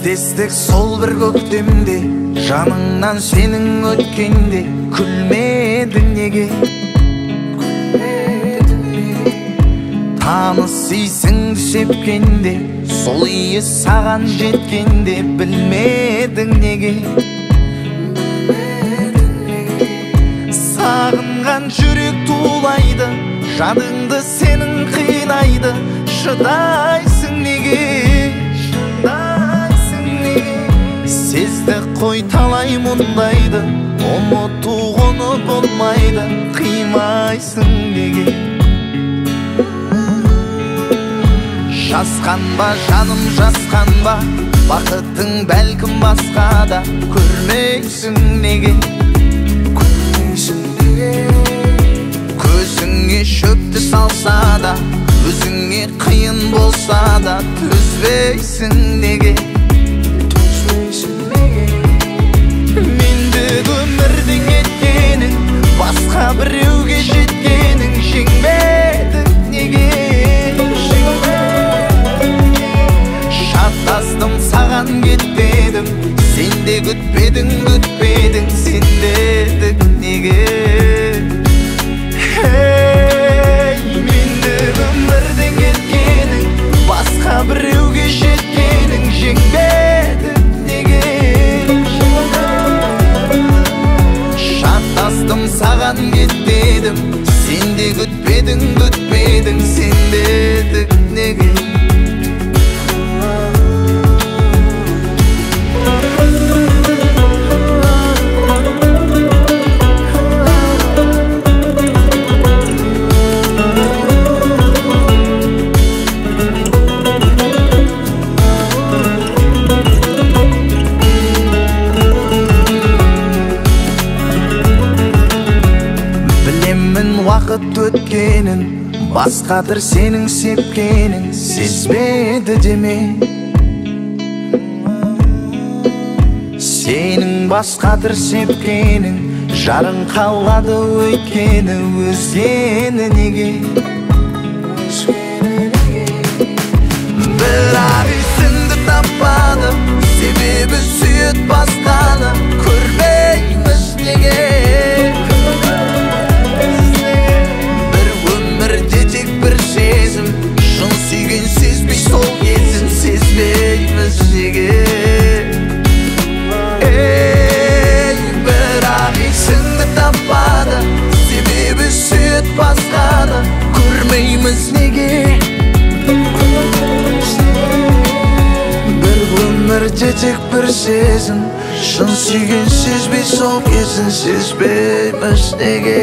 кездестік сол бір көктемде, жаныңнан сенің өткенде күлмедің неге? Таныс исіңді сепкенде, сол иі саған жеткенде білмедің неге? Сағынған жүрек тулайды, жадыңды сенің қинайды, шыдайсың неге? Сезді қой талай мұндайды, ұмытуғыны болмайды, қимайсың неге? Жасқанба жаным жасқанба, бақытың бәлкім басқада, көрмейсің неге? Көзіңе шөпті салса да, өзіңе қиын болса да, төзбейсің неге? Мендік өмірдің еткенің, басқа біреуге жеткенің, жеңбедің неге? Шаттастым саған кетпедім, сен де күтпедің, сен дедік неге? Мендік өмірдің еткенің, басқа біреуге жеткенің, жеңбедің неге? Шаттастым саған кетпедім, сен де күтпедің, сен дедік неге? Вақыт өткенін, басқадыр сенің сепкенің, сезбеді деме? Сенің басқадыр сепкенің, жарың қалады өйткені, өзгені неге? Бірақ есіңді таппады, себебі сүйет басқаны, көрмейміз неге? Шын сүйген сезбей сол кезін, сезбейміз неге? Бірақ есіңді таппады, себебі сүйет басқаны, көрмейміз неге? Бір өмірде тек бір сезім, шын сүйген сезбей сол кезін, сезбейміз неге?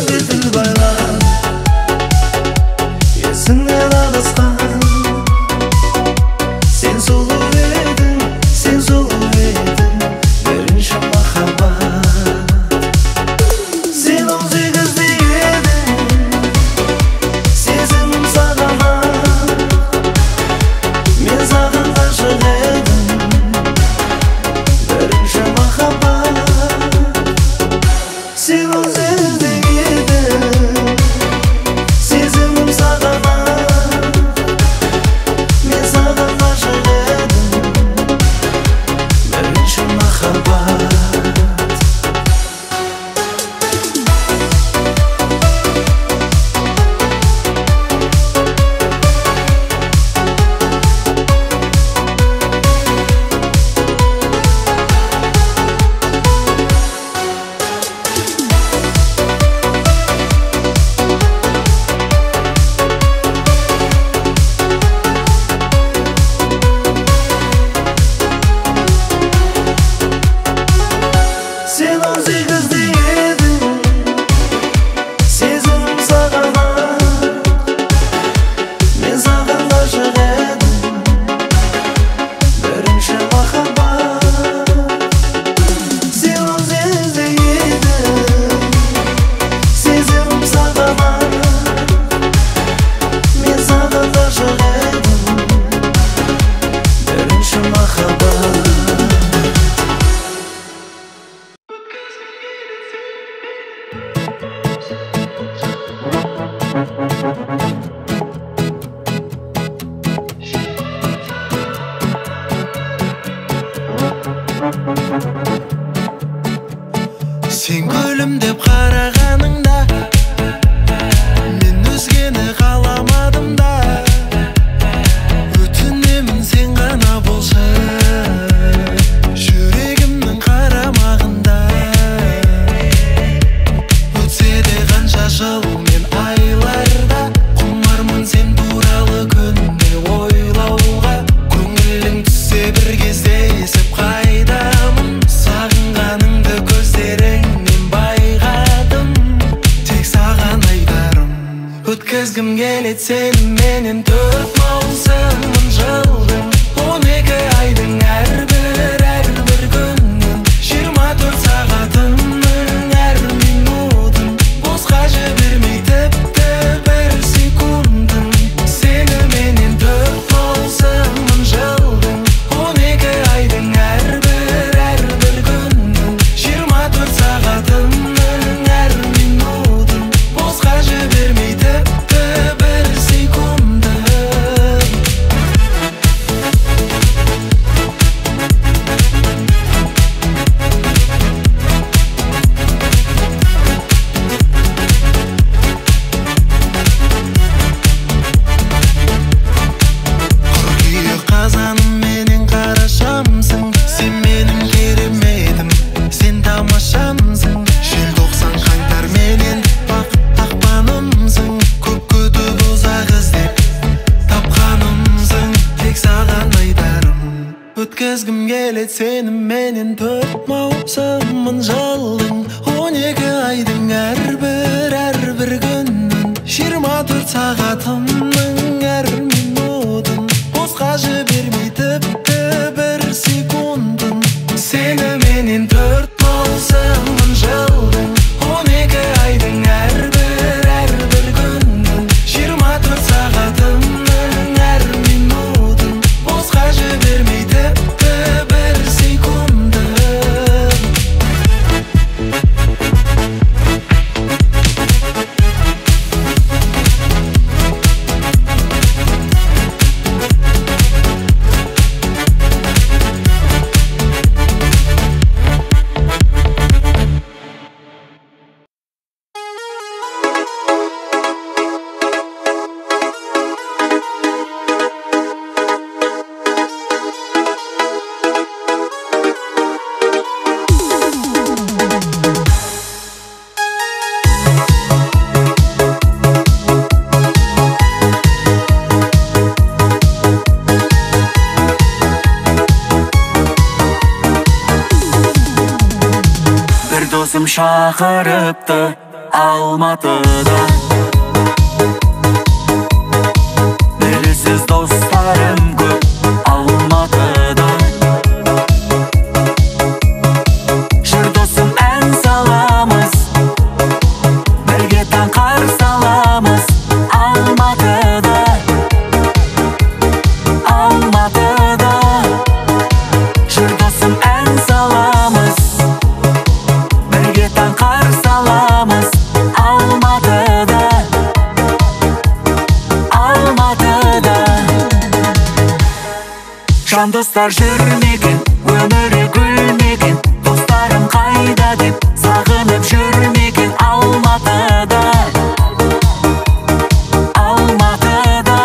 Gözümde dil baylar Есіңнен адасқан Sen сұлу едің, sen сұлу едің Бірінші махаббат Сен 18-де едің Сезімім саған Мен саған ғашық едім Бірінші махаббат Sen 18-де едің Сезімім саған Мен саған ғашық едім Бірінші махаббат Sen 18-де едің Сезімім саған Мен саған ғашық едім Бірінші махаббат Sen 18-де едің Сезімім саған Мен саған ғашық едім Бірінші махаббат Сен гүлім деп қарағаныңда Мен өзгені қаламадым да Өтінемін сен ғана болшы Жүрегімнің қарамағында Өтсе де қанша жыл мен айларда Құмармын сен туралы күнде ойлауға Көңілің түссе бір кезде есіп қайдамын Сағынғаныңды көздеріңнен байқадым Тек саған айтарым Өткізгім келеді сеніменен 4 маусымын жылдың 12 айдың әрбір күннің 24 сағатымның әр минутын Босқа жібермей тіпті бір секундын Сеніменен 4 маусымын жылдың 12 айдың әрбір күннің 24 сағатымның әр минутын Босқа жібермей тіпті бір секундын Қыркүйек қазаным менен қарашамсың Сен менің кереметім, сен тамашамсың Желтоқсан қаңтар менен ақпанымсың Көп күтіп ұзақ іздеп тапқанымсың Тек саған айтарым Өткізгім келеді сеніменен 4 маусымын жылдың 12 айдың әрбір күннің 24 сағатымның әр минутын Босқа жібермей тіпті бір секундын Сеніменен 4 маусымын жылдың 12 айдың әрбір күннің 24 сағатымның әр минутын Босқа жібермей тіпті бір секундын досым шақырыпты, Алматыда. Белгісіз достарым көп Алматыда. Жүр досым, ән саламыз, бірге таң қарсы аламыз. Алматыда, Алматыда. Жүр досым, ән саламыз, бірге таң қарсы аламыз. Алматыда, Алматыда. Жан достар жүрмеген, өмірі гүлмеген, достарым қайда деп сағынып жүрмеген. Алматыда, Алматыда.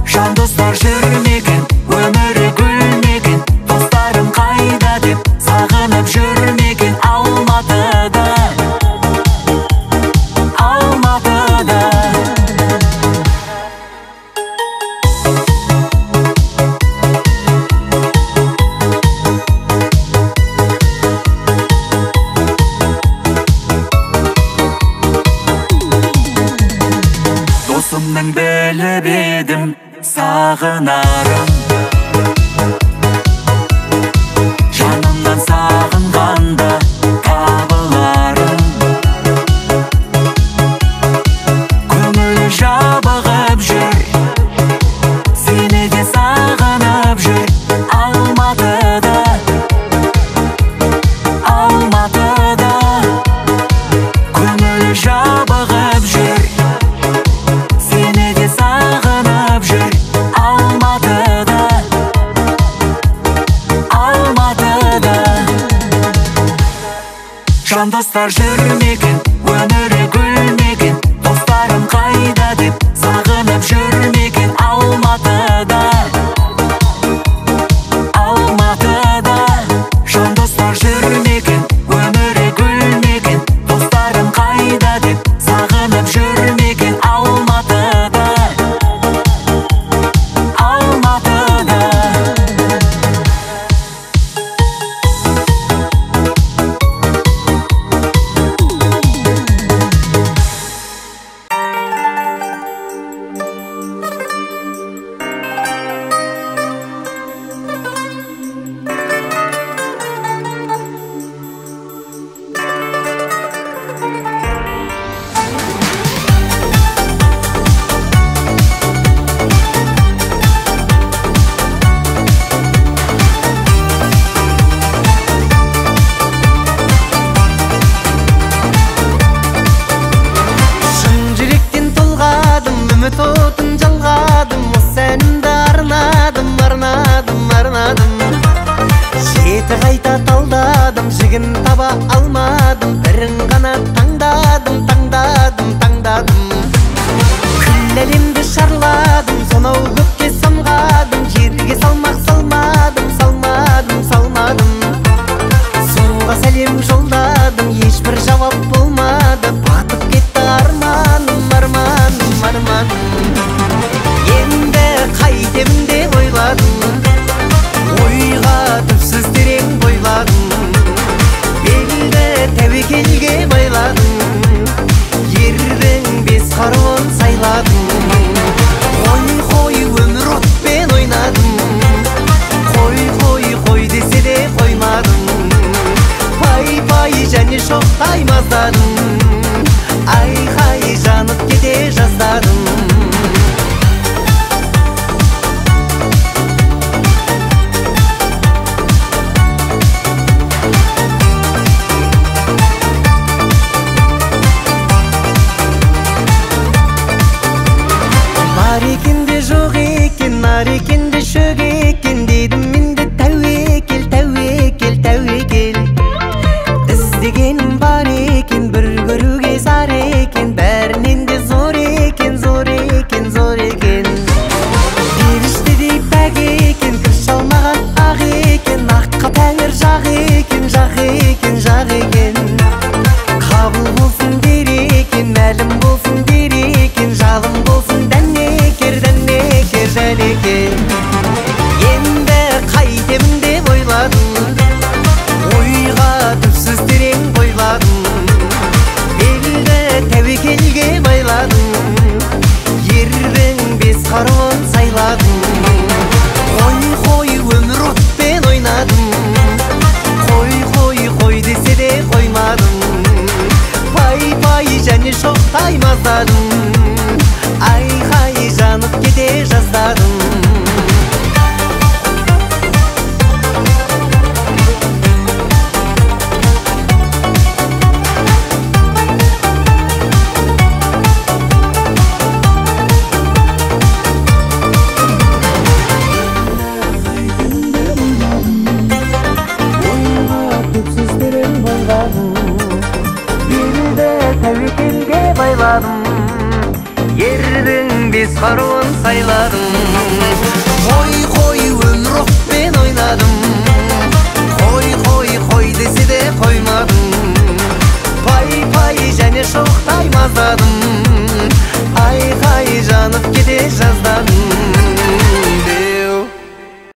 Жан достар жүрмеген, өмірі гүлмеген, достарым қайда деп сағынып жүрмеген. Алматыда, Алматыда. Досымның біліп едім сағынарым, жанымнан сағынғанда табыларым. Көңілі жабығып жүр, сені де сағынып жүр. Алматыда, Алматыда. Көңілі жабығып жүр, сені де сағынып жүр. Алматыда, Алматыда. Жан достар жүрмеген, өмірі гүлмеген, достарым қайда деп сағынып жүрмеген. Алматыда, Алматыда. Жан достар жүрмеген, өмірі гүлмеген, достарым қайда деп сағынып жүрмеген. Алматыда, Алматыда. Шын жүректен толғадым, үміт отын жалғадым. Осы әнімді арнадым, арнадым, арнадым. Жеті қайта талдадым, жігін таба алмадым. Бірін ғана таңдадым, таңдадым, таңдадым. Күл әлемді шарладым, сонау көкке самғадым. Жерге салмақ салмадым, салмадым, салмадым. Суға сәлем жолдадым, ешбір жауап болмады. Батып кетті арманым, арманым, арманым. Енді қайтемін деп ойладым, ойға түпсіз терең бойладым. Белді тәуекелге байладым, ердің бес қаруын сайладым. Қой, қой, өмір отпен ойнадым, қой, қой, қой десе де қоймадым. Пай, пай, және шоқтай маздадым, айқай жанып кете жаздадым. Бар екен де жоқ екен, нар екен де шөк екен, дедім мен де тәуекел, тәуекел, тәуекел. Іздегенім бар екен, бір көруге зар екен, бәрінен де зор екен, зор жаздадым. Ай-хай жанып кете жаздадым. Тәуекелге байладым, ердің бес қаруын сайладым. Қой, өмір оқпен ойнадым. Қой десе де қоймадым. Пай және шоқтай мазадым.